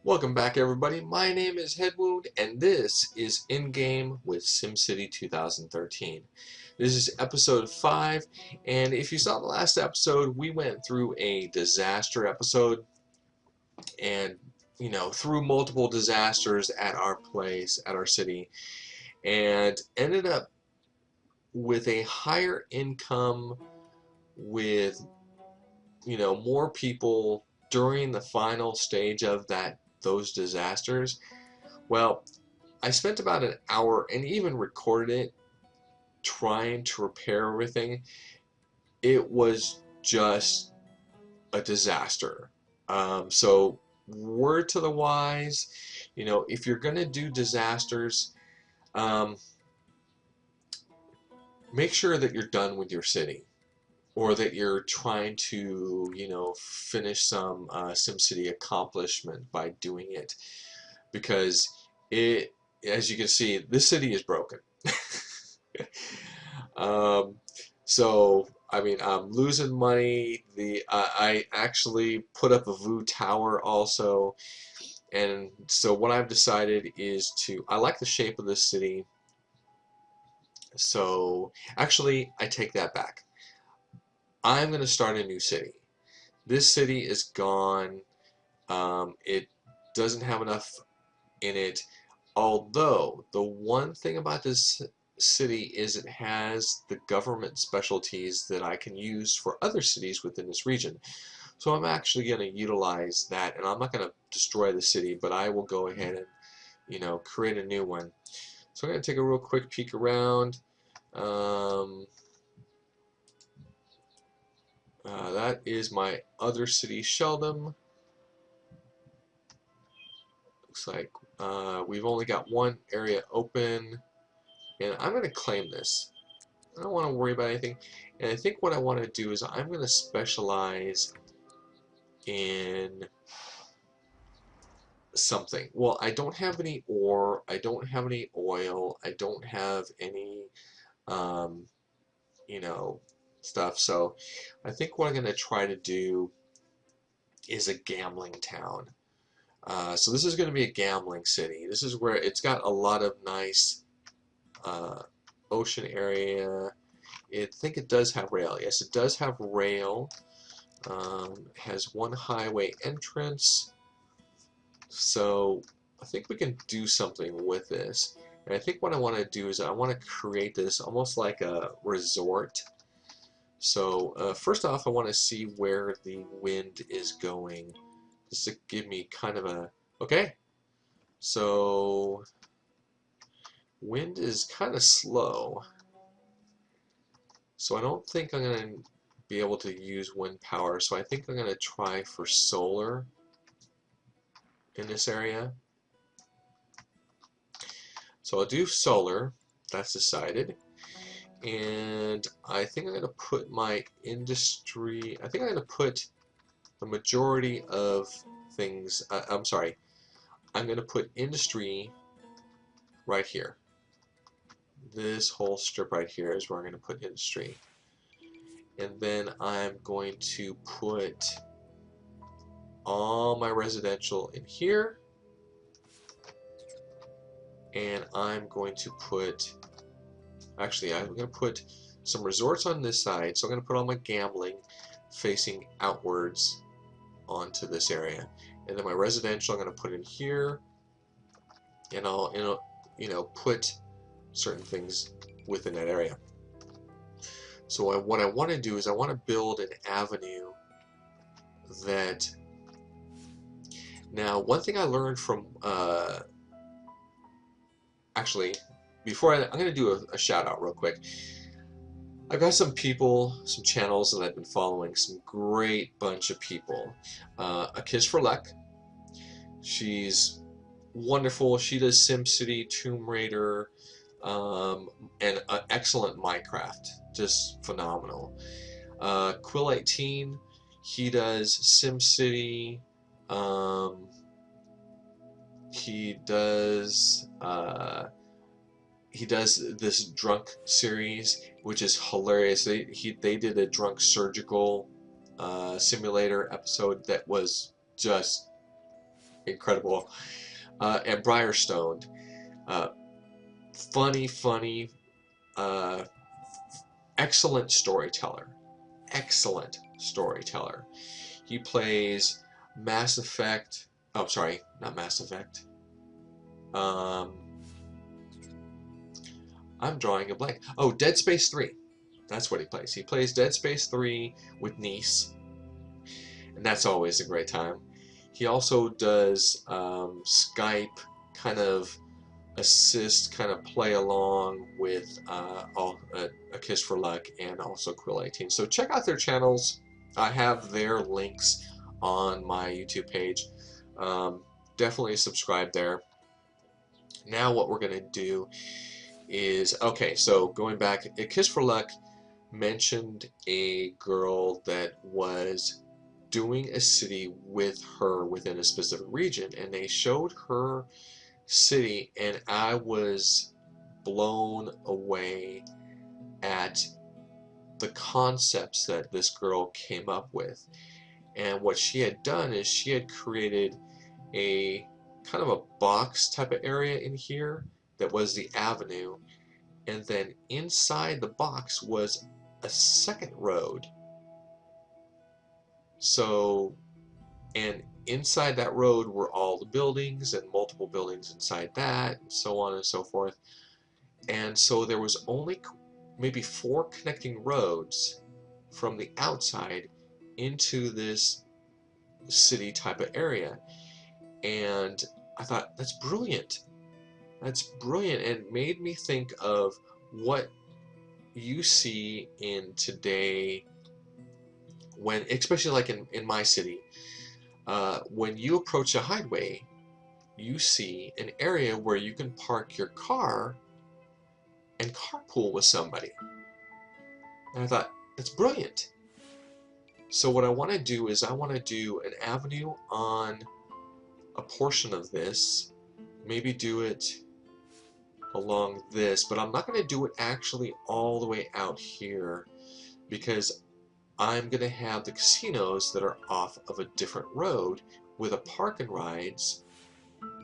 Welcome back, everybody. My name is Headwound, and this is In Game with SimCity 2013. This is episode 5, and if you saw the last episode, we went through a disaster episode and, through multiple disasters at our place, at our city, and ended up with a higher income with, more people during the final stage of those disasters. Well, I spent about an hour and even recorded it trying to repair everything. It was just a disaster. So, word to the wise, if you're going to do disasters, um, make sure that you're done with your city or that you're trying to, finish some SimCity accomplishment by doing it because as you can see, this city is broken. um, so I mean, I'm losing money. I actually put up a VU tower also, and so what I've decided is I like the shape of this city. So actually, I take that back. I'm going to start a new city. This city is gone. It doesn't have enough in it. Although, the one thing about this city is it has the government specialties that I can use for other cities within this region. So I'm actually going to utilize that, and I'm not going to destroy the city, but I will go ahead and, create a new one. So I'm going to take a real quick peek around. That is my other city, Sheldon. Looks like we've only got one area open, and I'm going to claim this. I don't want to worry about anything, and I think what I want to do is I'm going to specialize in something. Well, I don't have any ore, I don't have any oil, I don't have any, um, stuff, so I think what I'm going to try to do is a gambling town. So this is going to be a gambling city. This is where it's got a lot of nice ocean area. I think it does have rail. Yes, it does have rail. Has one highway entrance. So I think we can do something with this. And I think what I want to do is I want to create this almost like a resort. So first off, I want to see where the wind is going. Just to give me kind of a... Okay, so wind is kind of slow. So I don't think I'm going to be able to use wind power. So I think I'm going to try for solar in this area. So I'll do solar. That's decided. And I think I'm going to put my industry... I think I'm going to put the majority of things... I'm sorry. I'm going to put industry right here. This whole strip right here is where I'm going to put industry. And then I'm going to put all my residential in here. And I'm going to put, actually I'm going to put some resorts on this side. So I'm going to put all my gambling facing outwards onto this area. And then my residential I'm going to put in here. And I'll, put certain things within that area. So what I want to do is I want to build an avenue that... Now, one thing I learned from... actually, before I'm going to do a shout out real quick. I've got some people, some channels that I've been following, some great bunch of people. A Kiss for Luck. She's wonderful. She does SimCity, Tomb Raider, and excellent Minecraft. Just phenomenal. Quill 18, he does SimCity. He does this drunk series, which is hilarious. They did a drunk surgical simulator episode that was just incredible. And Briarstone, uh, funny, uh, excellent storyteller. Excellent storyteller. He plays Mass Effect. Oh, sorry, not Mass Effect. Um, I'm drawing a blank. Oh, Dead Space 3. That's what he plays. He plays Dead Space 3 with Nice, and that's always a great time. He also does Skype kind of assist, kind of play along with A Kiss for Luck and also Quill 18. So check out their channels. I have their links on my YouTube page. Definitely subscribe there. Now what we're going to do is, okay, so going back, A Kiss for Luck mentioned a girl that was doing a city with her within a specific region, and they showed her city, and I was blown away at the concepts that this girl came up with. And what she had done is she had created a kind of a box type of area in here that was the avenue, and then inside the box was a second road. So, and inside that road were all the buildings and multiple buildings inside that, and so on and so forth. And so there was only maybe 4 connecting roads from the outside into this city type of area. And I thought, that's brilliant. That's brilliant, and it made me think of what you see in today, when, especially like in my city, when you approach a highway, you see an area where you can park your car and carpool with somebody. And I thought, that's brilliant. So what I want to do is I want to do an avenue on a portion of this, maybe do it along this, but I'm not going to do it actually all the way out here, because I'm going to have the casinos that are off of a different road with a park and rides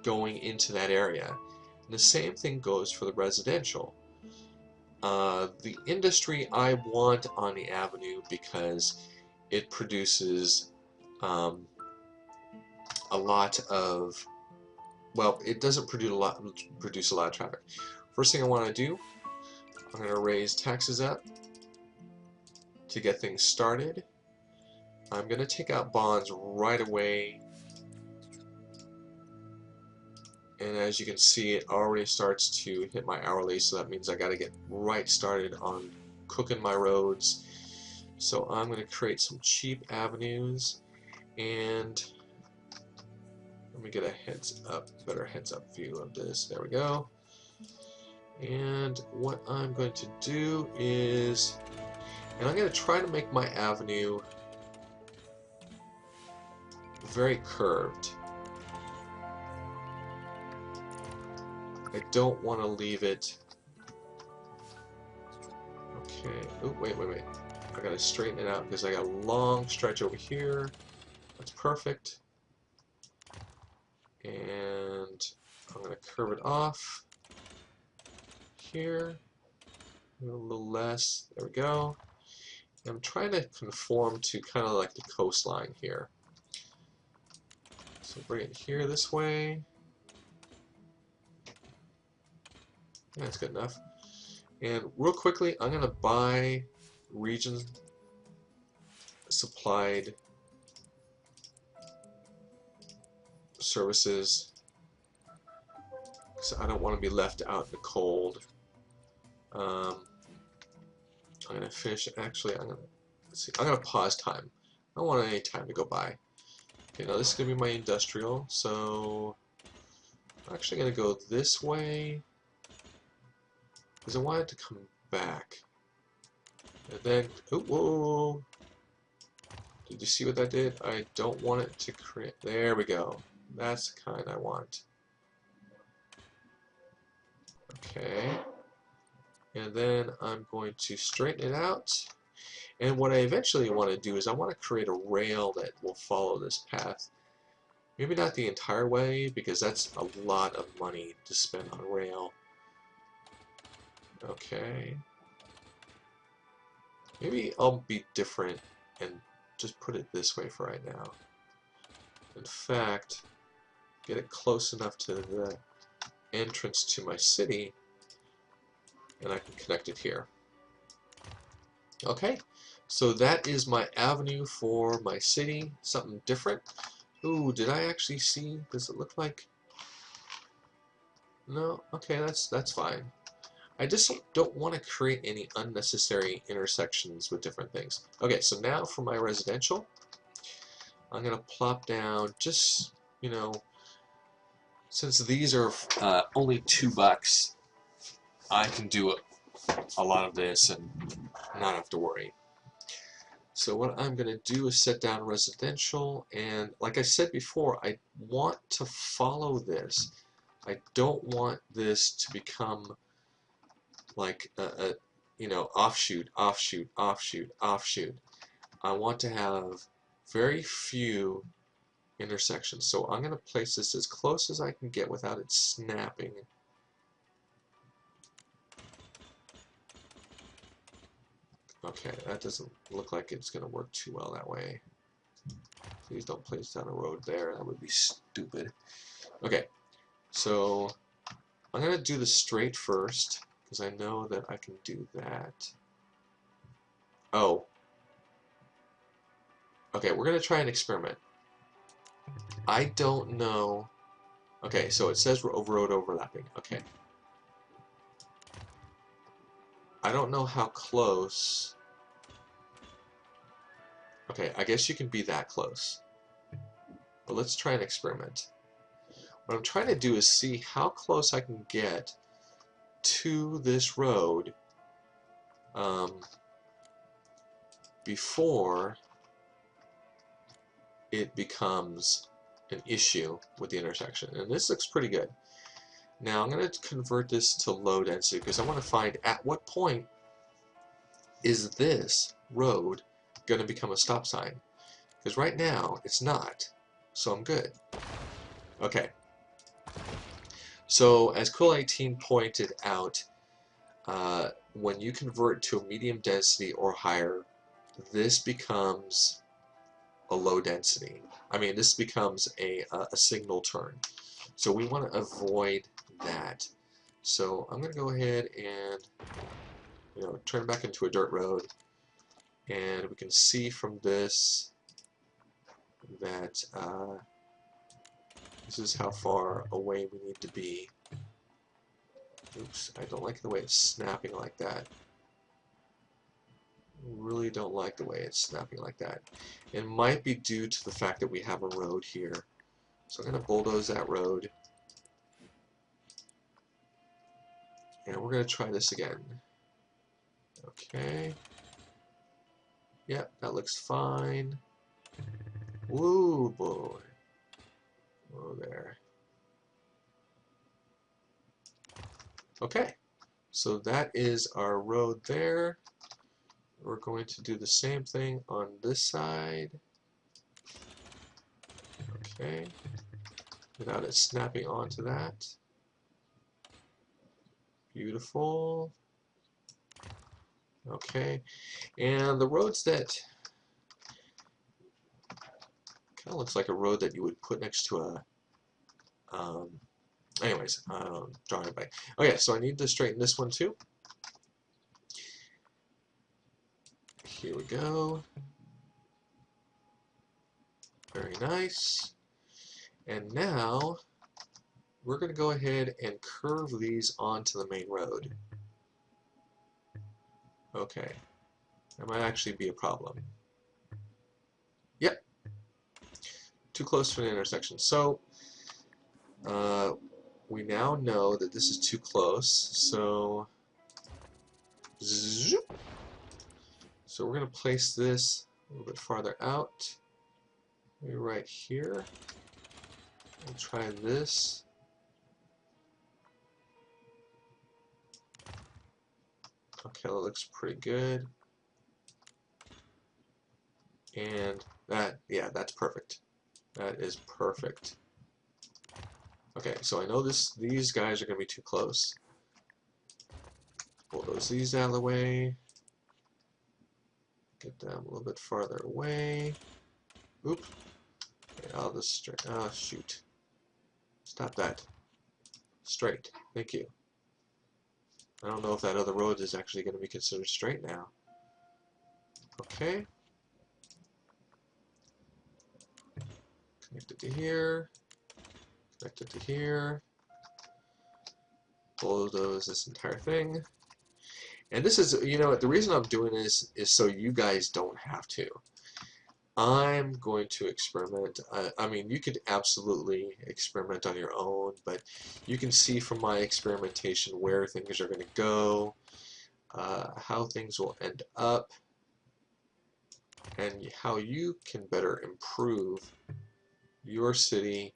going into that area. And the same thing goes for the residential. The industry I want on the avenue because it produces a lot of, well, it doesn't produce a lot of traffic. First thing I want to do, I'm going to raise taxes up to get things started. I'm going to take out bonds right away, and as you can see, it already starts to hit my hourly, so that means I got to get right started on cooking my roads. So I'm going to create some cheap avenues, and let me get a better heads up view of this. There we go. And what I'm going to do is, and I'm going to try to make my avenue very curved. I don't want to leave it. Okay. Oh, wait. I gotta straighten it out because I got a long stretch over here. That's perfect. And I'm gonna curve it off here. A little less. There we go. And I'm trying to conform to kind of like the coastline here. So bring it here this way. That's good enough. And real quickly, I'm going to buy region supplied services, because I don't want to be left out in the cold. I'm going to finish. Actually, I'm going to pause time. I don't want any time to go by. Okay, now this is going to be my industrial, so I'm actually going to go this way, because I want it to come back. And then, oh, whoa. Did you see what that did? I don't want it to create, there we go. That's the kind I want. Okay. And then I'm going to straighten it out. And what I eventually want to do is I want to create a rail that will follow this path, Maybe not the entire way, because that's a lot of money to spend on rail. Okay. Maybe I'll be different and just put it this way for right now. In fact, get it close enough to the entrance to my city, and I can connect it here. Okay, so that is my avenue for my city. Something different. Ooh, did I actually see? Does it look like? No. Okay, that's fine. I just don't want to create any unnecessary intersections with different things. Okay, so now for my residential, I'm gonna plop down just, you know, since these are only $2, I can do a lot of this and not have to worry. So what I'm going to do is set down residential, and like I said before, I want to follow this. I don't want this to become like a you know, offshoot, offshoot, offshoot, offshoot. I want to have very few intersections. So I'm going to place this as close as I can get without it snapping. Okay, that doesn't look like it's going to work too well that way. Please don't place down a road there. That would be stupid. Okay, so I'm going to do the straight first, because I know that I can do that. Oh. Okay, we're going to try an experiment. I don't know. Okay, so it says road overlapping. Okay. I don't know how close. Okay, I guess you can be that close. But let's try an experiment. What I'm trying to do is see how close I can get to this road before it becomes an issue with the intersection. And this looks pretty good. Now I'm going to convert this to low density because I want to find at what point is this road going to become a stop sign. Because right now it's not. So I'm good. Okay. So as Cool18 pointed out, when you convert to a medium density or higher, this becomes a low density. I mean, this becomes a signal turn. So we want to avoid that. So I'm going to go ahead and, you know, turn back into a dirt road, and we can see from this that this is how far away we need to be. Oops, I don't like the way it's snapping like that. Really don't like the way it's snapping like that. It might be due to the fact that we have a road here. So I'm going to bulldoze that road. And we're going to try this again. Okay. Yep, that looks fine. Woo, boy. Oh, there. Okay. So that is our road there. We're going to do the same thing on this side. Okay. Without it snapping onto that. Beautiful. Okay. And the roads that kind of looks like a road that you would put next to a anyways, drawing it back. Okay, so I need to straighten this one too. Here we go. Very nice. And now we're going to go ahead and curve these onto the main road. Okay. That might actually be a problem. Yep. Too close to an intersection. So we now know that this is too close. So zoop. So we're going to place this a little bit farther out. Maybe right here. We'll try this. Okay, that looks pretty good. And that, yeah, that's perfect. That is perfect. Okay, so I know these guys are going to be too close. Bulldoze these out of the way. Get them a little bit farther away. Oop. Okay, I'll just straight. Oh, shoot. Stop that. Straight. Thank you. I don't know if that other road is actually going to be considered straight now. Okay. Connected to here. Connected to here. Bulldoze this entire thing. And this is, you know, the reason I'm doing this is so you guys don't have to. I'm going to experiment. I mean, you could absolutely experiment on your own, but you can see from my experimentation where things are going to go, how things will end up, and how you can better improve your city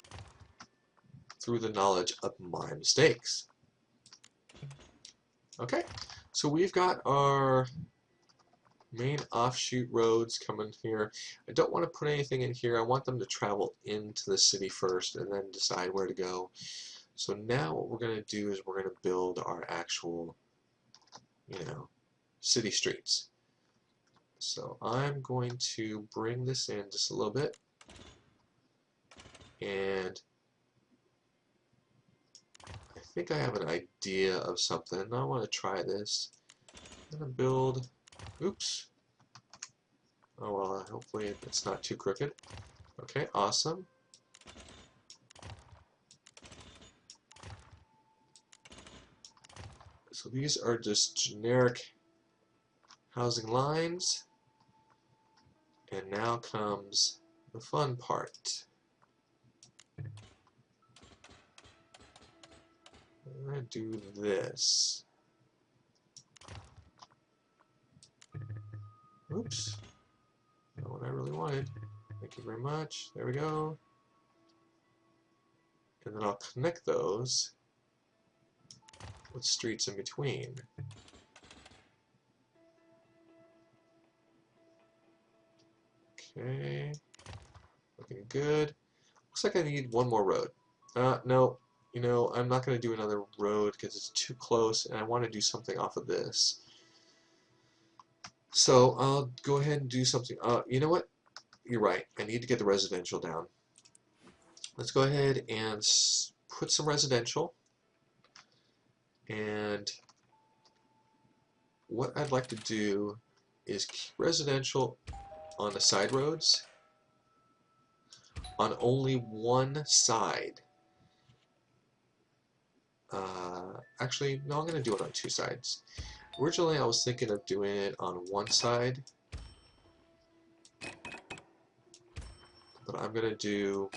through the knowledge of my mistakes. Okay, so we've got our main offshoot roads coming here. I don't want to put anything in here. I want them to travel into the city first and then decide where to go. So now what we're going to do is we're going to build our actual, you know, city streets. So I'm going to bring this in just a little bit, and I think I have an idea of something. I want to try this. I'm going to build, oops. Oh well, hopefully it's not too crooked. Okay, awesome. So these are just generic housing lines. And now comes the fun part. I'm going to do this. Oops. Not what I really wanted. Thank you very much. There we go. And then I'll connect those with streets in between. Okay. Looking good. Looks like I need one more road. No. You know, I'm not going to do another road because it's too close, and I want to do something off of this. So I'll go ahead and do something. You know what? You're right. I need to get the residential down. Let's go ahead and put some residential. And what I'd like to do is keep residential on the side roads on only one side. Actually, no, I'm going to do it on two sides. Originally, I was thinking of doing it on one side, but I'm going to do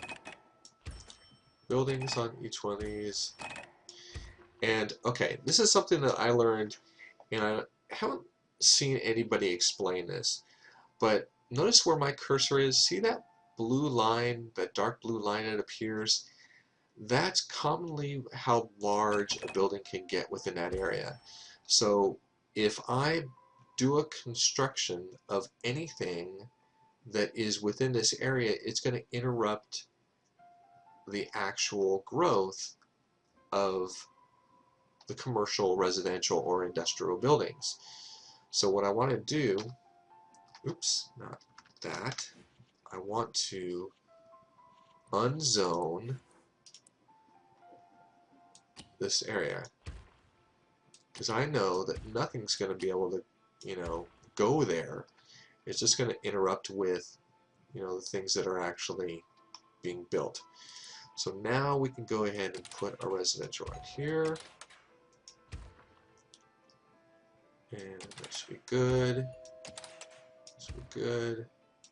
buildings on each one of these. And, okay, this is something that I learned, and I haven't seen anybody explain this, but notice where my cursor is. See that blue line, that dark blue line that appears? That's commonly how large a building can get within that area. So if I do a construction of anything that is within this area, it's going to interrupt the actual growth of the commercial, residential, or industrial buildings. So what I want to do, oops, not that, I want to unzone this area, because I know that nothing's going to be able to, you know, go there. It's just going to interrupt with, you know, the things that are actually being built. So now we can go ahead and put our residential right here, and that should be good. That should be good.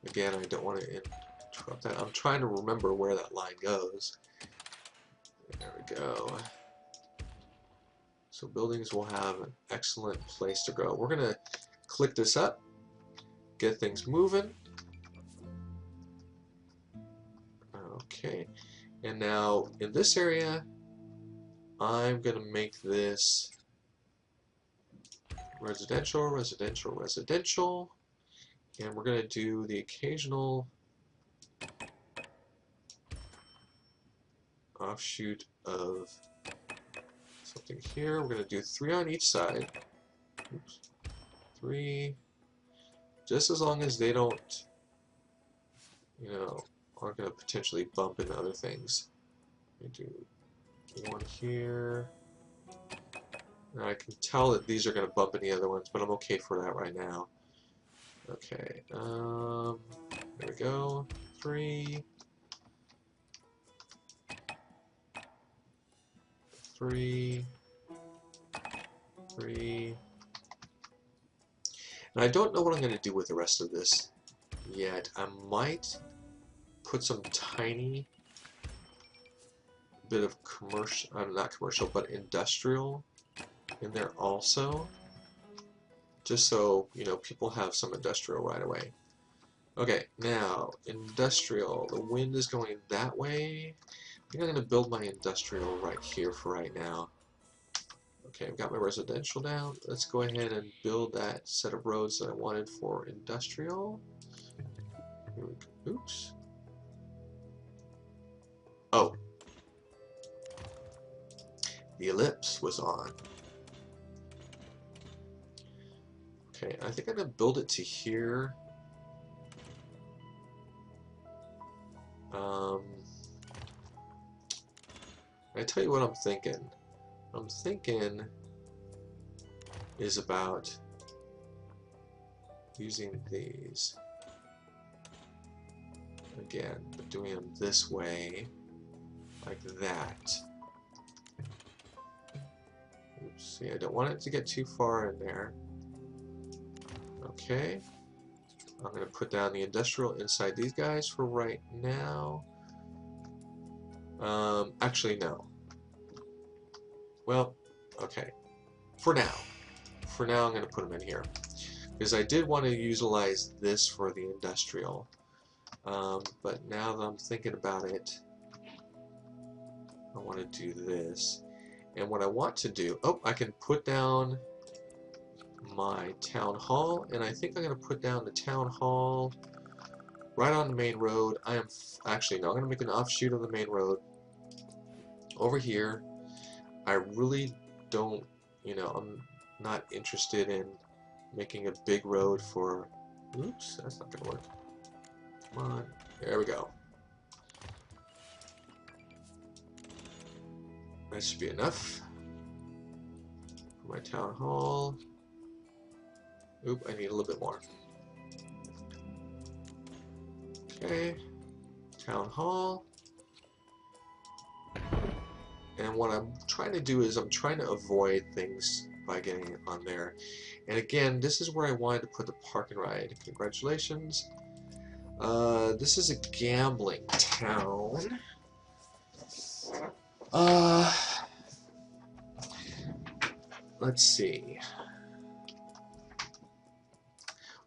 Again, I don't want to interrupt that. I'm trying to remember where that line goes. There we go. So buildings will have an excellent place to grow. We're going to click this up, get things moving. Okay, and now in this area, I'm going to make this residential, residential, residential, and we're going to do the occasional offshoot of something here. We're going to do 3 on each side. Oops. 3. Just as long as they don't, you know, are going to potentially bump into other things. We do 1 here. Now I can tell that these are going to bump into the other ones, but I'm okay for that right now. Okay, there we go. 3. 3. 3. And I don't know what I'm going to do with the rest of this yet. I might put some tiny bit of commercial, not commercial, but industrial in there also. Just so, you know, people have some industrial right away. Okay, now, industrial. The wind is going that way. I think I'm going to build my industrial right here for right now. Okay, I've got my residential down. Let's go ahead and build that set of roads that I wanted for industrial. Here we go. Oops. Oh. The ellipse was on. Okay, I think I'm going to build it to here. I tell you what I'm thinking. I'm thinking is about using these again, but doing them this way, like that. Oops, see, I don't want it to get too far in there. Okay, I'm going to put down the industrial inside these guys for right now. Actually, no. Well, okay. For now. For now, I'm going to put them in here. Because I did want to utilize this for the industrial. But now that I'm thinking about it, I want to do this. And what I want to do... Oh, I can put down my town hall. And I think I'm going to put down the town hall right on the main road. I am... Actually, no, I'm going to make an offshoot of the main road. Over here. I really don't, you know, I'm not interested in making a big road for, oops, that's not gonna work. Come on, there we go. That should be enough for my town hall. Oop, I need a little bit more. Okay, town hall. And what I'm trying to do is I'm trying to avoid things by getting it on there. And again, this is where I wanted to put the park and ride. Congratulations. This is a gambling town. Let's see.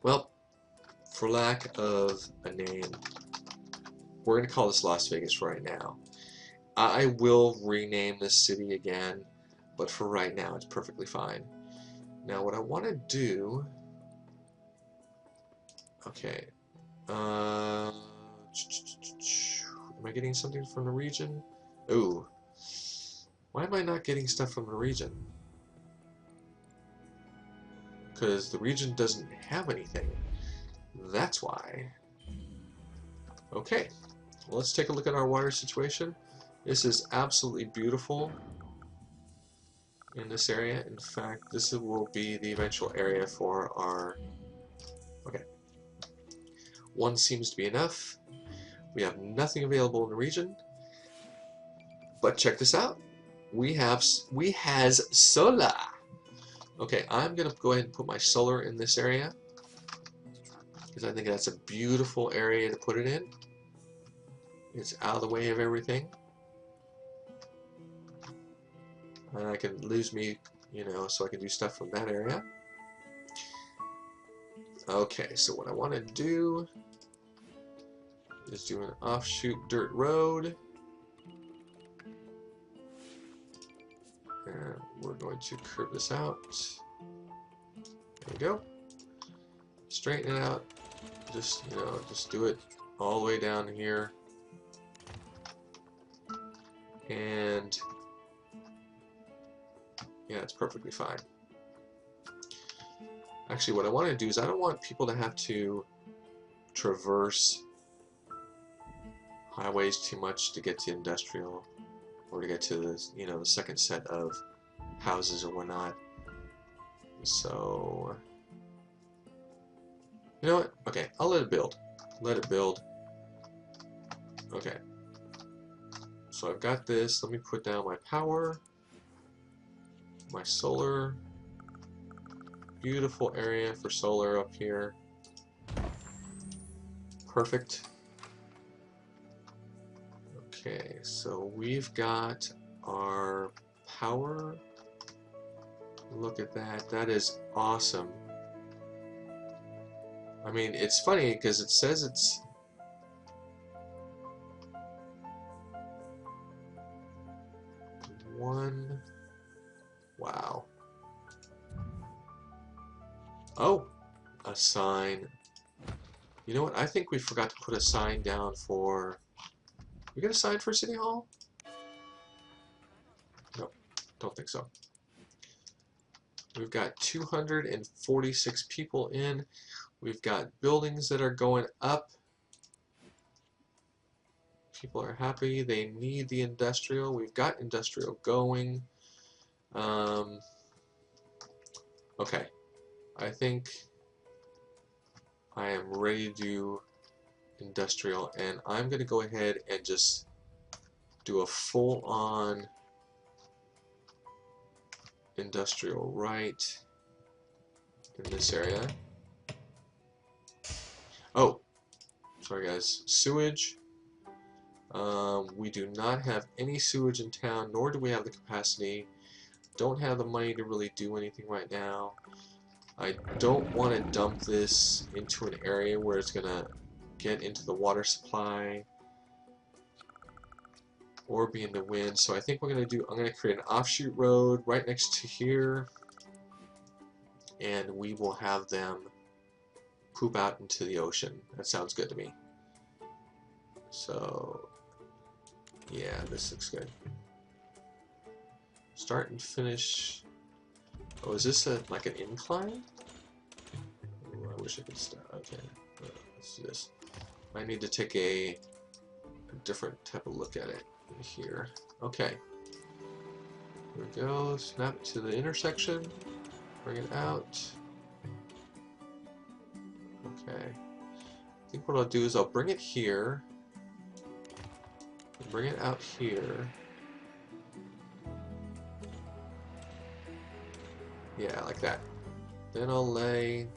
Well, for lack of a name, we're going to call this Las Vegas right now. I will rename this city again, but for right now it's perfectly fine. Now what I want to do... Okay. Am I getting something from the region? Ooh. Why am I not getting stuff from the region? Because the region doesn't have anything. That's why. Okay. Well, let's take a look at our water situation. This is absolutely beautiful in this area. In fact, this will be the eventual area for our... Okay. 1 seems to be enough. We have nothing available in the region. But check this out. We has solar. Okay, I'm going to go ahead and put my solar in this area. Because I think that's a beautiful area to put it in. It's out of the way of everything. And I can lose me, you know, so I can do stuff from that area. Okay, so what I want to do is do an offshoot dirt road. And we're going to curve this out. There we go. Straighten it out. Just, you know, just do it all the way down here. And yeah, it's perfectly fine. Actually, what I want to do is I don't want people to have to traverse highways too much to get to industrial or to get to the, you know, the second set of houses or whatnot. So, you know what? Okay, I'll let it build. Let it build. Okay. So I've got this. Let me put down my power, my solar. Beautiful area for solar up here. Perfect. Okay, so we've got our power. Look at that. That is awesome. I mean, it's funny because it says it's one. Wow. Oh, a sign. You know what? I think we forgot to put a sign down for... We got a sign for City Hall? Nope, don't think so. We've got 246 people in. We've got buildings that are going up. People are happy. They need the industrial. We've got industrial going. Okay. I think I am ready to do industrial, and I'm going to go ahead and just do a full-on industrial right in this area. Oh, sorry guys. Sewage. We do not have any sewage in town, nor do we have the capacity. Don't have the money to really do anything right now. I don't want to dump this into an area where it's gonna get into the water supply or be in the wind. So I think we're gonna do, I'm gonna create an offshoot road right next to here, and we will have them poop out into the ocean. That sounds good to me. So yeah, this looks good. Start and finish. Oh, is this like an incline? Ooh, I wish I could start. Okay, let's do this. I need to take a different type of look at it here. Okay. Here we go. Snap it to the intersection. Bring it out. Okay. I think what I'll do is I'll bring it here. Bring it out here. Yeah, like that. Then I'll lay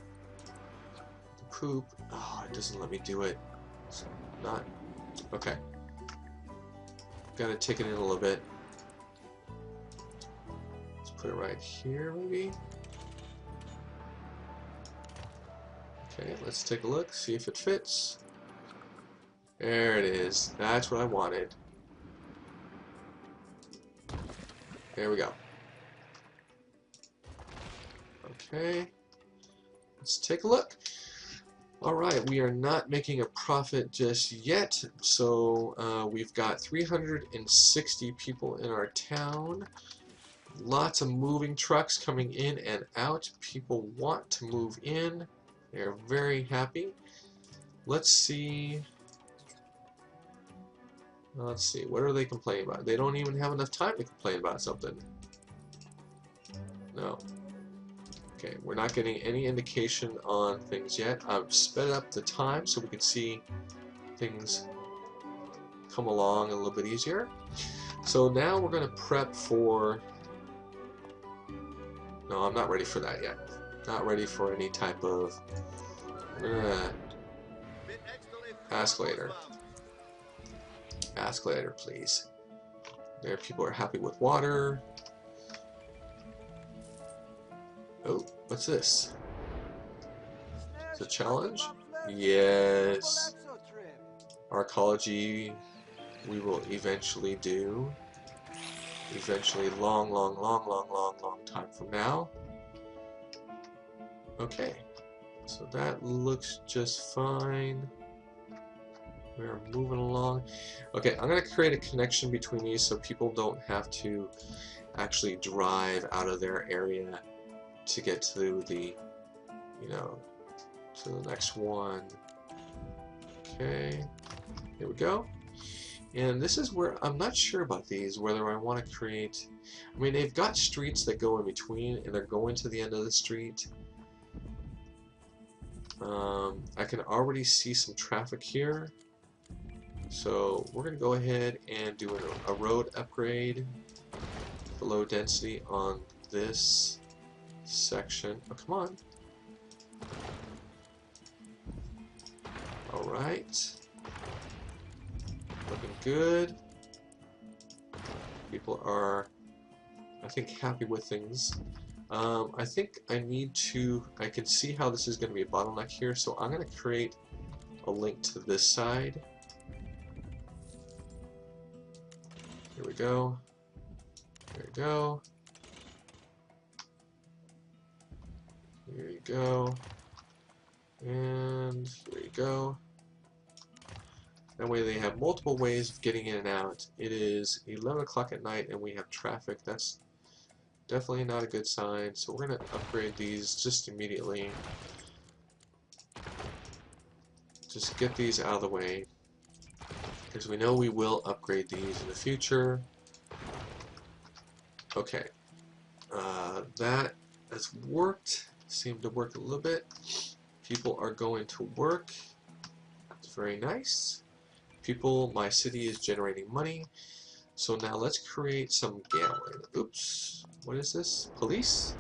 the poop. Oh, it doesn't let me do it. It's not. Okay. Gotta take it in a little bit. Let's put it right here, maybe. Okay, let's take a look, see if it fits. There it is. That's what I wanted. There we go. Okay, let's take a look. Alright, we are not making a profit just yet, so we've got 360 people in our town. Lots of moving trucks coming in and out. People want to move in. They're very happy. Let's see. Let's see, what are they complaining about? They don't even have enough time to complain about something. No. Okay, we're not getting any indication on things yet. I've sped up the time so we can see things come along a little bit easier. So now we're going to prep for... No, I'm not ready for that yet. Not ready for any type of... Ask later. Ask later, please. There, people are happy with water. Oh, what's this? It's a challenge? Yes. Arcology we will eventually do. Eventually, long time from now. Okay. So that looks just fine. We're moving along. Okay, I'm going to create a connection between these so people don't have to actually drive out of their area to get to the, you know, to the next one. Okay, here we go. And this is where I'm not sure about these, whether I want to create. I mean, they've got streets that go in between, and they're going to the end of the street. I can already see some traffic here. So we're going to go ahead and do a road upgrade for low density on this section. Oh, come on. Alright. Looking good. People are, I think, happy with things. I think I can see how this is going to be a bottleneck here, so I'm going to create a link to this side. Here we go. There we go. Here you go. And there you go. That way they have multiple ways of getting in and out. It is 11 o'clock at night and we have traffic. That's definitely not a good sign. So we're going to upgrade these just immediately. Just get these out of the way, because we know we will upgrade these in the future. Okay. That has worked. Seemed to work a little bit. People are going to work. It's very nice. My city is generating money. So now let's create some gambling. Oops. What is this? Police?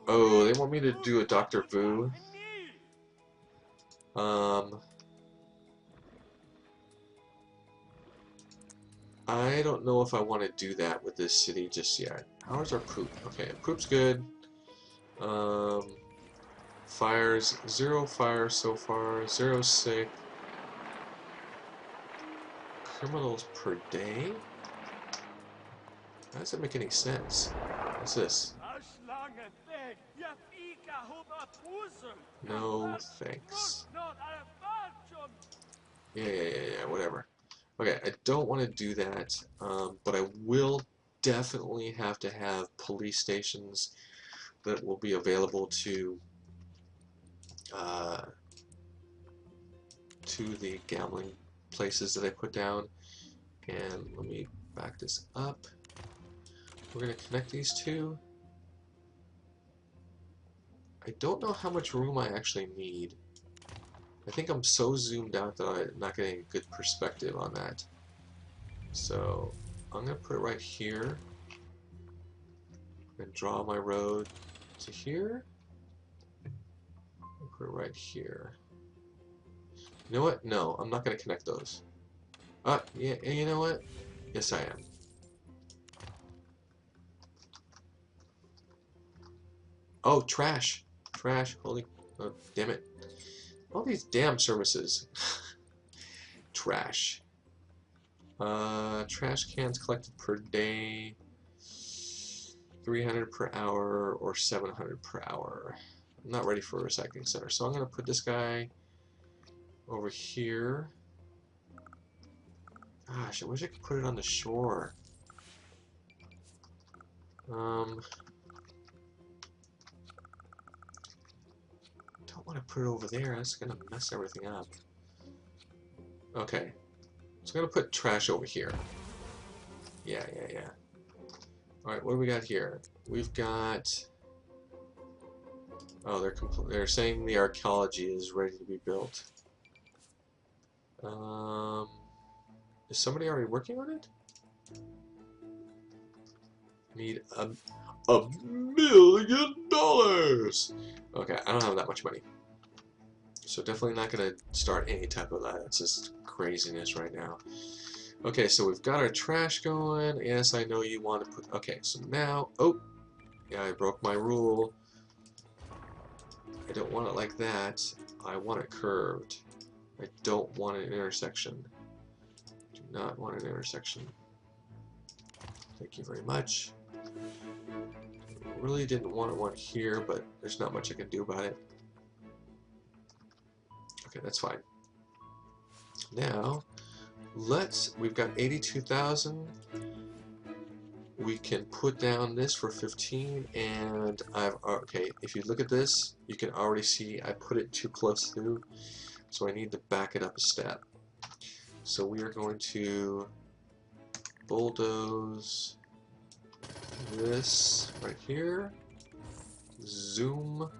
Oh, they want me to do a Dr. Vu. I don't know if I want to do that with this city just yet. How's our poop? Okay, poop's good. Fires, 0 fires so far, 0 sick. Criminals per day? That doesn't make any sense. What's this? No thanks. Yeah, whatever. Okay, I don't want to do that, but I will definitely have to have police stations that will be available to the gambling places that I put down. And let me back this up. We're going to connect these two. I don't know how much room I actually need. I think I'm so zoomed out that I'm not getting a good perspective on that. So I'm going to put it right here and draw my road to here. Put it right here. You know what? No, I'm not going to connect those. Yeah, you know what? Yes, I am. Oh, trash. Trash. Holy... Oh, damn it. All these damn services. Trash. Trash cans collected per day. 300 per hour or 700 per hour. I'm not ready for a recycling center, so I'm going to put this guy over here. Gosh, I wish I could put it on the shore. Don't want to put it over there. That's going to mess everything up. Okay, so I'm going to put trash over here. Yeah. Alright, what do we got here? We've got... Oh, they're saying the archaeology is ready to be built. Is somebody already working on it? Need $1 million! Okay, I don't have that much money. So definitely not going to start any type of that. It's just craziness right now. Okay, so we've got our trash going. Yes, I know you want to put... Okay, so now... Oh! Yeah, I broke my rule. I don't want it like that. I want it curved. I don't want an intersection. Do not want an intersection. Thank you very much. Really didn't want one here, but there's not much I can do about it. Okay, that's fine. Now, we've got 82,000. We can put down this for 15, and okay, if you look at this, you can already see I put it too close to, so I need to back it up a step. So we are going to bulldoze this right here, zoom,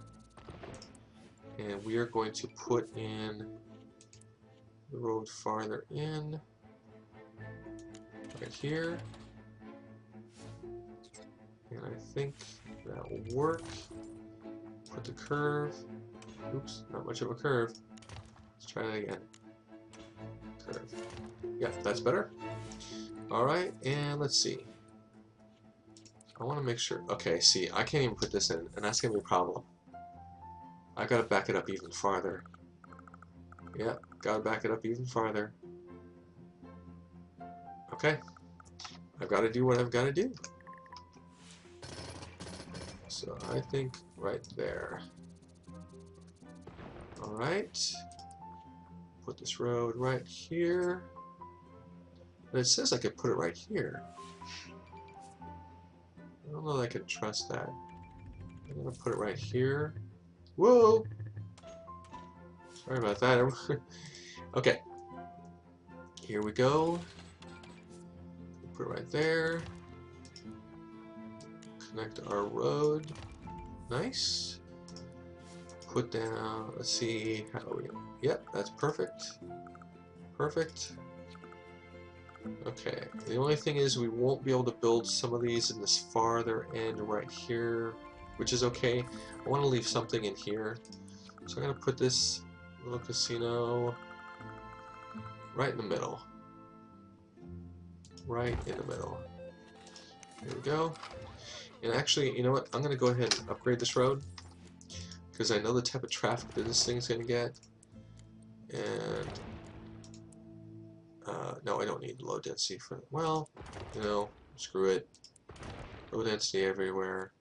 and we are going to put in the road farther in, right here. And I think that will work. Put the curve. Oops, not much of a curve. Let's try that again. Curve. Yeah, that's better. Alright, and let's see. I want to make sure. Okay, see, I can't even put this in, and that's going to be a problem. I gotta back it up even farther. Yeah, gotta back it up even farther. Okay. I've got to do what I've got to do. So I think right there. Alright. Put this road right here. But it says I could put it right here. I don't know that I can trust that. I'm going to put it right here. Whoa! Sorry about that. Okay. Here we go. Put it right there. Connect our road. Nice. Put down, let's see, how are we? Yep, that's perfect. Perfect. Okay, the only thing is we won't be able to build some of these in this farther end right here, which is okay. I want to leave something in here. So I'm going to put this little casino right in the middle. Right in the middle. There we go. And actually, you know what? I'm going to go ahead and upgrade this road because I know the type of traffic that this thing's going to get. And no, I don't need low density for. Well, you know, screw it. Low density everywhere,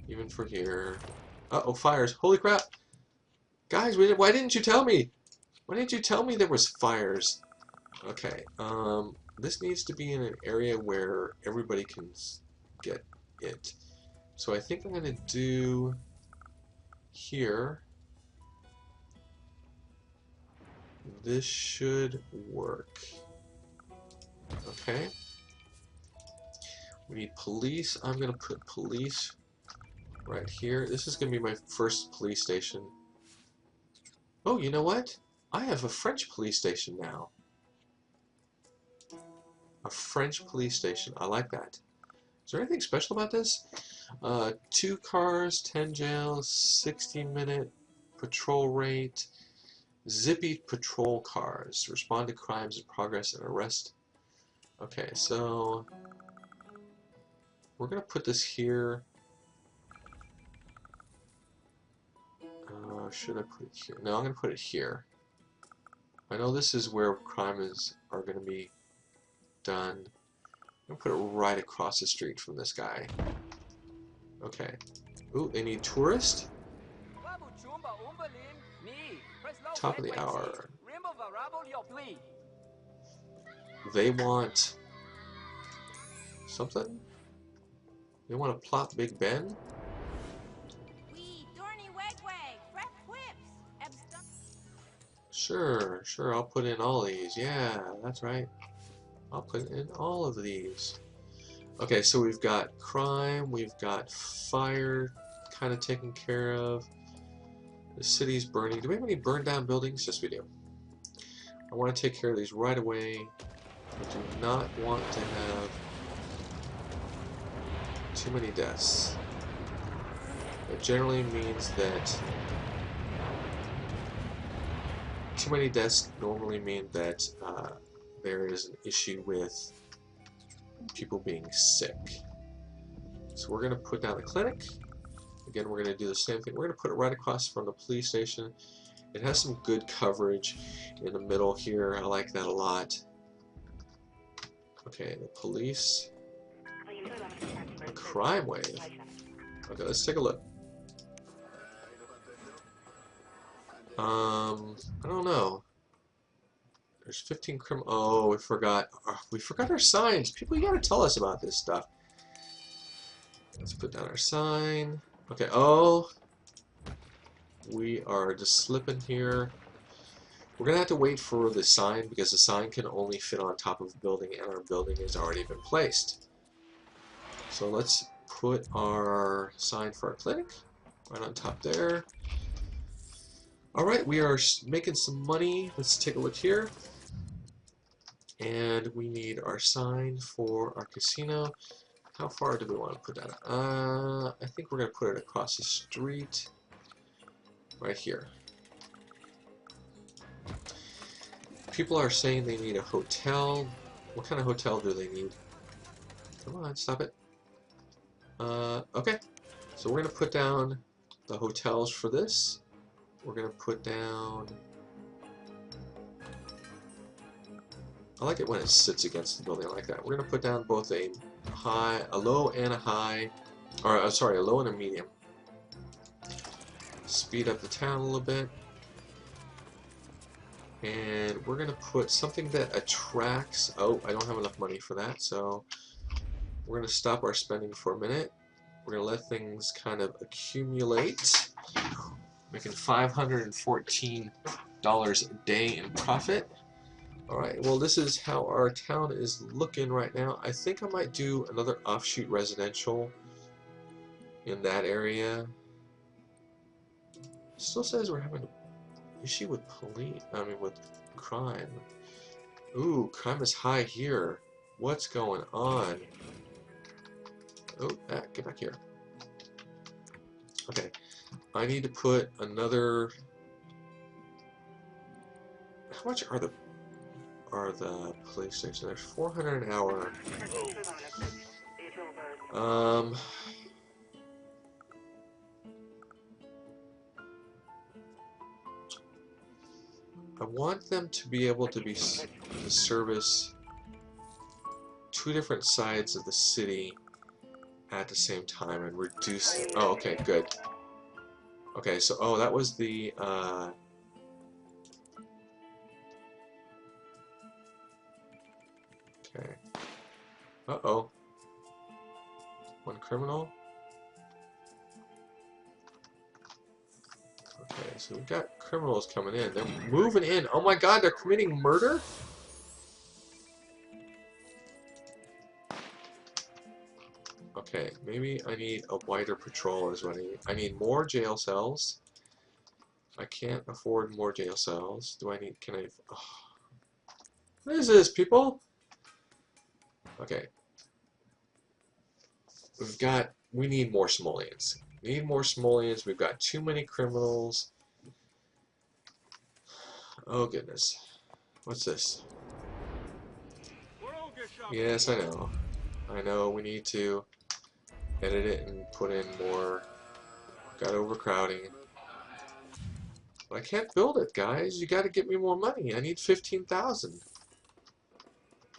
even for here. Uh-oh, fires! Holy crap, guys! Why didn't you tell me? Why didn't you tell me there was fires? Okay, this needs to be in an area where everybody can get it. So I think I'm going to do here. This should work. Okay. We need police. I'm going to put police right here. This is going to be my first police station. Oh, you know what? I have a French police station now. A French police station. I like that. Is there anything special about this? 2 cars, 10 jails, 60-minute patrol rate, zippy patrol cars, respond to crimes in progress and arrest. Okay, so we're going to put this here. Should I put it here? No, I'm going to put it here. I know this is where crimes are going to be done. I'm going to put it right across the street from this guy. Okay. Ooh, they need tourists? Top of the hour. They want something? They want to plot Big Ben? Sure, I'll put in all these. Yeah, that's right. I'll put in all of these. Okay, so we've got crime, we've got fire kind of taken care of. The city's burning. Do we have any burned down buildings? Yes, we do. I want to take care of these right away. I do not want to have too many deaths. It generally means that too many deaths normally mean that there is an issue with people being sick. So we're going to put down the clinic. Again, we're going to do the same thing. We're going to put it right across from the police station. It has some good coverage in the middle here. I like that a lot. Okay, the police. A crime wave. Okay, let's take a look. I don't know. There's 15 Oh, we forgot. We forgot our signs. People, you gotta tell us about this stuff. Let's put down our sign. Okay. Oh, we are just slipping here. We're gonna have to wait for the sign because the sign can only fit on top of the building, and our building has already been placed. So let's put our sign for our clinic right on top there. Alright, we are making some money. Let's take a look here. And we need our sign for our casino. How far do we want to put that? I think we're going to put it across the street. Right here. People are saying they need a hotel. What kind of hotel do they need? Come on, stop it. Okay. So we're going to put down the hotels for this. We're going to put down... I like it when it sits against the building like that. We're going to put down both a low and a high, or sorry, a low and a medium. Speed up the town a little bit. And we're going to put something that attracts... Oh, I don't have enough money for that, so we're going to stop our spending for a minute. We're going to let things kind of accumulate. Making $514 a day in profit. Alright, well this is how our town is looking right now. I think I might do another offshoot residential in that area. Still says we're having an issue with with crime. Ooh, crime is high here. What's going on? Oh, get back here. Okay, I need to put another... How much are the police stations? There's 400 an hour. I want them to be able to service two different sides of the city at the same time and reduce... Oh, okay, good. Okay, so, oh, that was the, okay. Uh-oh. One criminal. Okay, so we've got criminals coming in. They're moving in. Oh my god, they're committing murder? Okay, maybe I need a wider patrol is what I need. I need more jail cells. I can't afford more jail cells. Do I need... Can I... Oh. What is this, people? Okay. We need more simoleons. We need more simoleons. We've got too many criminals. Oh, goodness. What's this? Yes, I know. I know we need to edit it and put in more. Got overcrowding. But I can't build it, guys. You gotta get me more money. I need 15,000.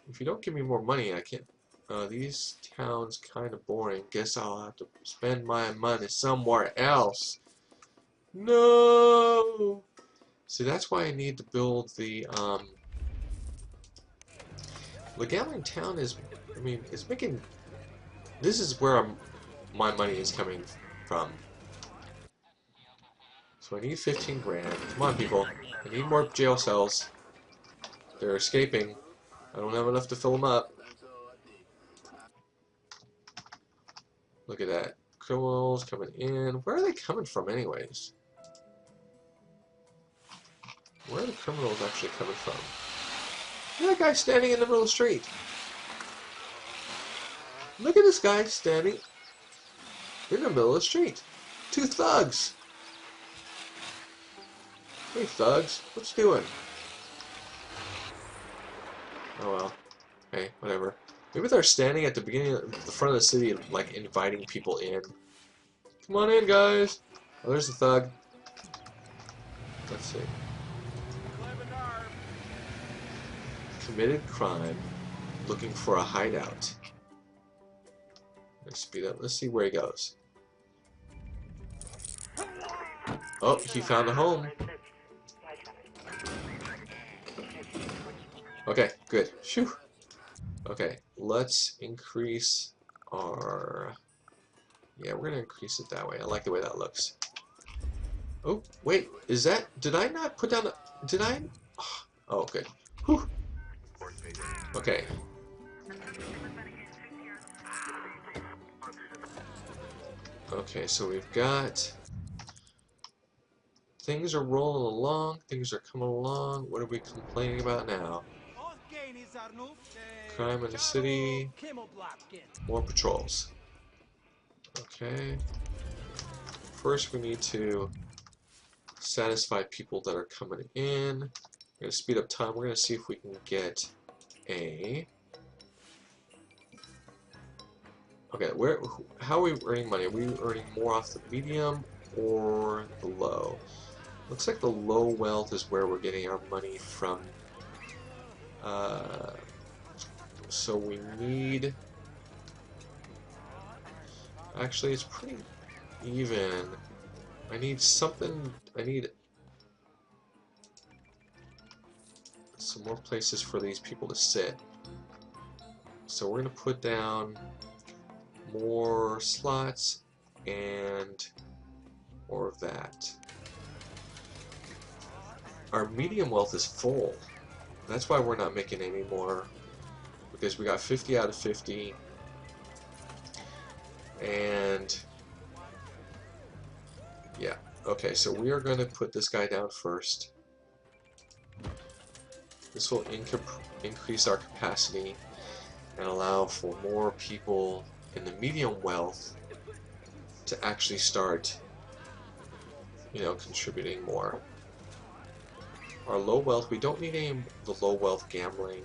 If you don't give me more money, I can't. These towns kind of boring. Guess I'll have to spend my money somewhere else. No! See, that's why I need to build the gambling town is, I mean, it's making, this is where my money is coming from. So I need 15 grand. Come on, people. I need more jail cells. They're escaping. I don't have enough to fill them up. Look at that. Criminals coming in. Where are they coming from anyways? Where are the criminals actually coming from? Look at that guy standing in the middle of the street. Look at this guy standing in the middle of the street. Two thugs. Hey thugs, what you doing? Oh well. Hey, whatever. Maybe they're standing at the beginning of the front of the city, like inviting people in. Come on in, guys. Oh, there's the thug. Let's see. Committed crime, looking for a hideout. Let's speed up. Let's see where he goes. Oh, he found a home. Okay, good. Phew. Okay, let's increase our... Yeah, we're gonna increase it that way. I like the way that looks. Oh, wait, is that... Did I not put down a... Did I... Oh, good. Whew. Okay. Okay, so we've got... Things are rolling along, things are coming along. What are we complaining about now? Crime in the city, more patrols. Okay. First we need to satisfy people that are coming in. We're going to speed up time. We're going to see if we can get a... Okay, how are we earning money? Are we earning more off the medium or the low? Looks like the low wealth is where we're getting our money from. So we need... Actually, it's pretty even. I need something... I need some more places for these people to sit. So we're going to put down more slots and more of that. Our medium wealth is full. That's why we're not making any more, because we got 50 out of 50, and yeah. Okay, so we are going to put this guy down first. This will increase our capacity and allow for more people in the medium wealth to actually start, you know, contributing more. Our low wealth, we don't need any of the low wealth gambling,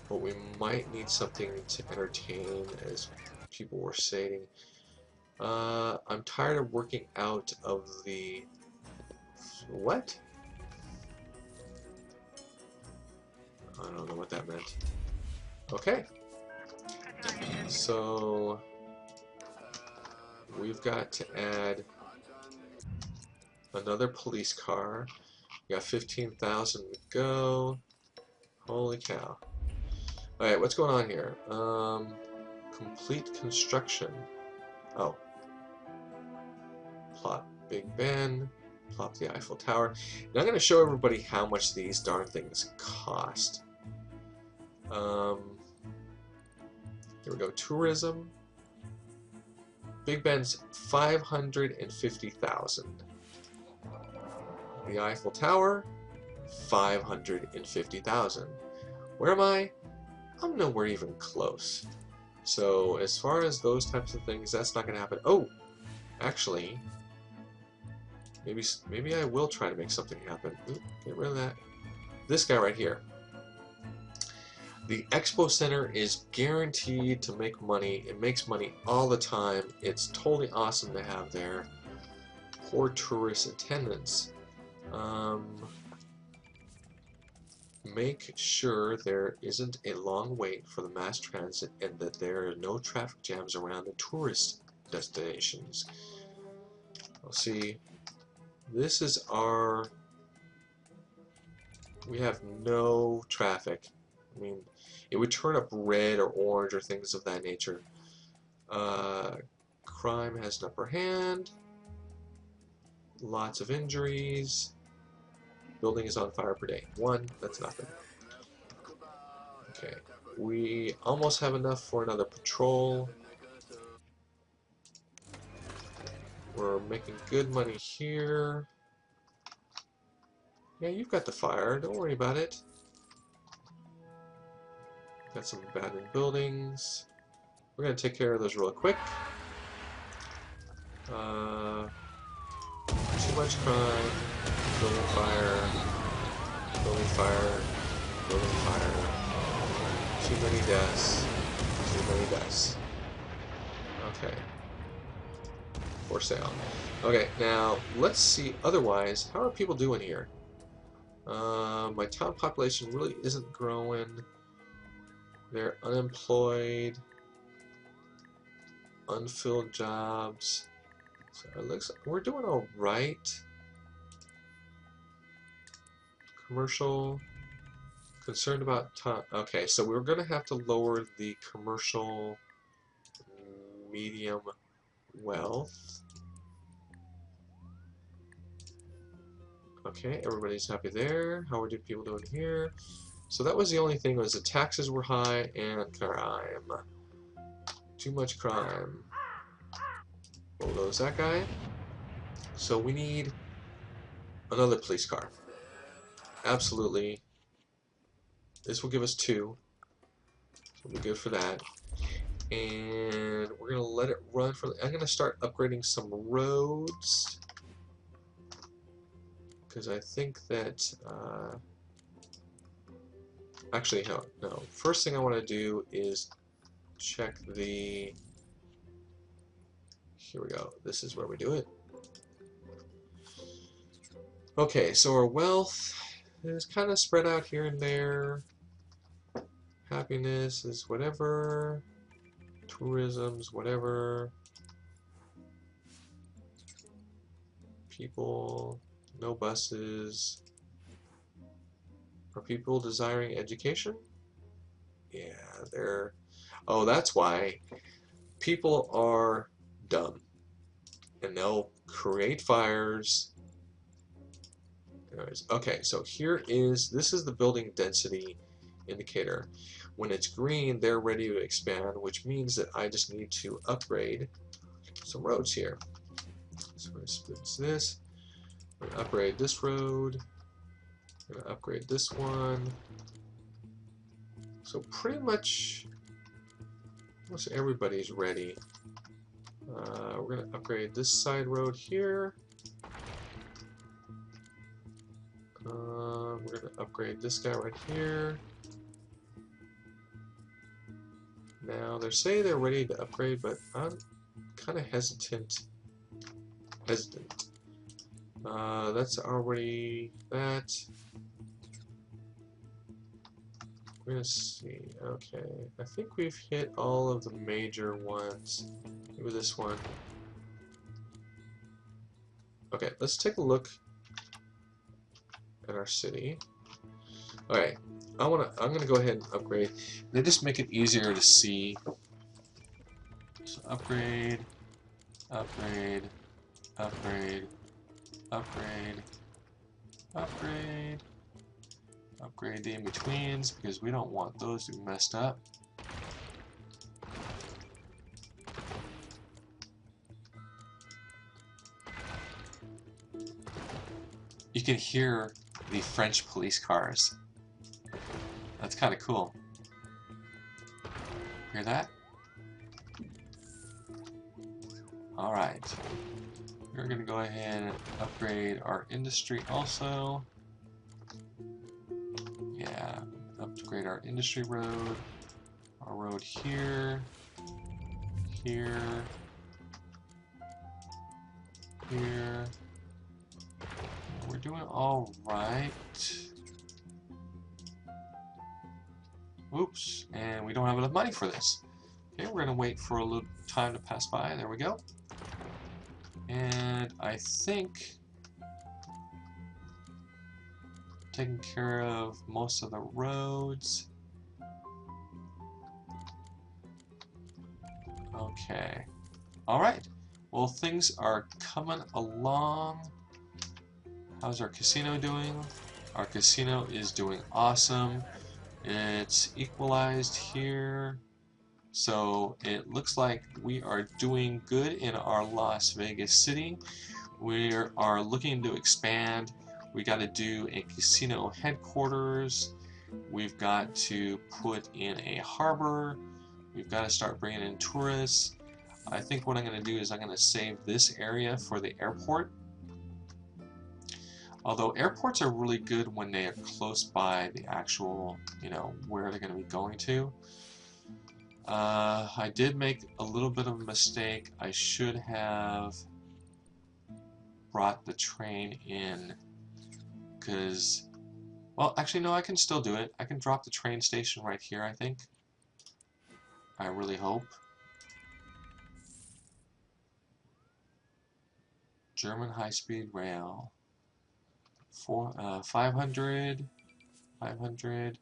but we might need something to entertain, as people were saying. I'm tired of working out of the... What? I don't know what that meant. Okay. So we've got to add another police car. We got 15,000 to go. Holy cow. Alright, what's going on here? Complete construction. Oh. Plot Big Ben. Plot the Eiffel Tower. Now I'm going to show everybody how much these darn things cost. Here we go. Tourism. Big Ben's 550,000. The Eiffel Tower, 550,000. Where am I? I'm nowhere even close. So as far as those types of things, that's not going to happen. Oh, actually, maybe I will try to make something happen. Ooh, get rid of that. This guy right here. The Expo Center is guaranteed to make money. It makes money all the time. It's totally awesome to have there. Poor tourist attendance. Make sure there isn't a long wait for the mass transit and that there are no traffic jams around the tourist destinations. Let's see. This is our... We have no traffic. I mean, it would turn up red or orange or things of that nature. Crime has an upper hand. Lots of injuries. Building is on fire per day. 1, that's nothing. Okay, we almost have enough for another patrol. We're making good money here. Yeah, you've got the fire, don't worry about it. Got some abandoned buildings. We're going to take care of those real quick. Too much crime. Building fire. Building fire. Building fire. Too many deaths. Too many deaths. Okay. For sale. Okay, now let's see otherwise. How are people doing here? My town population really isn't growing. They're unemployed. Unfilled jobs. So it looks like we're doing alright. Commercial. Concerned about time. Okay, so we're going to have to lower the commercial medium wealth. Okay, everybody's happy there. How are people doing here? So that was the only thing, was the taxes were high and crime. Too much crime. Bulldoze that guy. So we need another police car. Absolutely. This will give us 2. So we'll be good for that. And we're going to let it run for... I'm going to start upgrading some roads. Because I think that... actually, no. First thing I want to do is check the... Here we go. This is where we do it. Okay, so our wealth is kind of spread out here and there. Happiness is whatever. Tourism's whatever. People, no buses. Are people desiring education? Yeah, they're... Oh, that's why. People are dumb. And they'll create fires. Anyways, okay, so this is the building density indicator. When it's green, they're ready to expand, which means that I just need to upgrade some roads here. So we're going to split this. We're going to upgrade this road. We're going to upgrade this one. So pretty much almost everybody's ready. We're going to upgrade this side road here. We're going to upgrade this guy right here. Now, they say they're ready to upgrade, but I'm kind of hesitant. That's already that. We're going to see. Okay. I think we've hit all of the major ones. Maybe this one. Okay, let's take a look at our city. Alright. I'm gonna go ahead and upgrade. They just make it easier to see. So upgrade, upgrade, upgrade, upgrade, upgrade, upgrade the in-betweens because we don't want those to be messed up. You can hear the French police cars. That's kind of cool. Hear that? Alright. We're going to go ahead and upgrade our industry also. Yeah, upgrade our industry road. Our road here. Here. Here. We're doing all right. Oops, and we don't have enough money for this. Okay, we're going to wait for a little time to pass by. There we go. And I think taking care of most of the roads. Okay. Alright. Well, things are coming along. How's our casino doing? Our casino is doing awesome. It's equalized here. So it looks like we are doing good in our Las Vegas city. We are looking to expand. We got to do a casino headquarters. We've got to put in a harbor. We've got to start bringing in tourists. I think what I'm going to do is I'm going to save this area for the airport. Although airports are really good when they are close by the actual, where they're going to be going to. I did make a little bit of a mistake. I should have brought the train in because, well, actually no, I can still do it. I can drop the train station right here, I think. I really hope. German high-speed rail. 500, 500.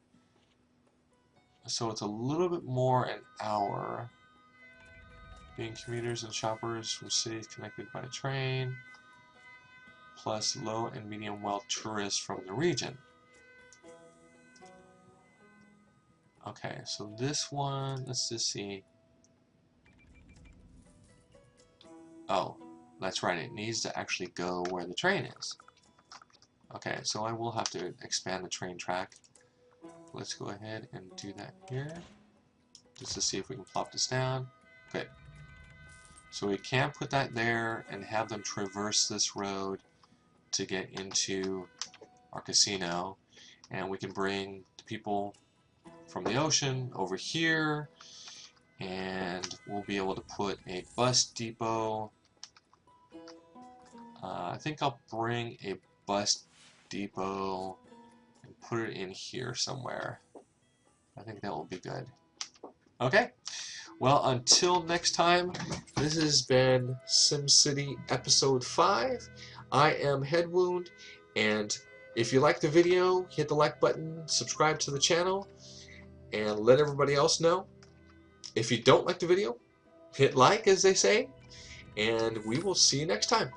So it's a little bit more an hour. Being commuters and shoppers from cities connected by train, plus low and medium wealth tourists from the region. Okay, so this one, let's just see. Oh, that's right, it needs to actually go where the train is. Okay, so I will have to expand the train track. Let's go ahead and do that here, just to see if we can plop this down. Okay, so we can put that there and have them traverse this road to get into our casino, and we can bring the people from the ocean over here, and we'll be able to put a bus depot. I think I'll bring a bus depot and put it in here somewhere. I think that will be good. Okay, well, until next time, this has been SimCity Episode 5. I am Headwound, and if you like the video, hit the like button, subscribe to the channel, and let everybody else know. If you don't like the video, hit like, as they say, and we will see you next time.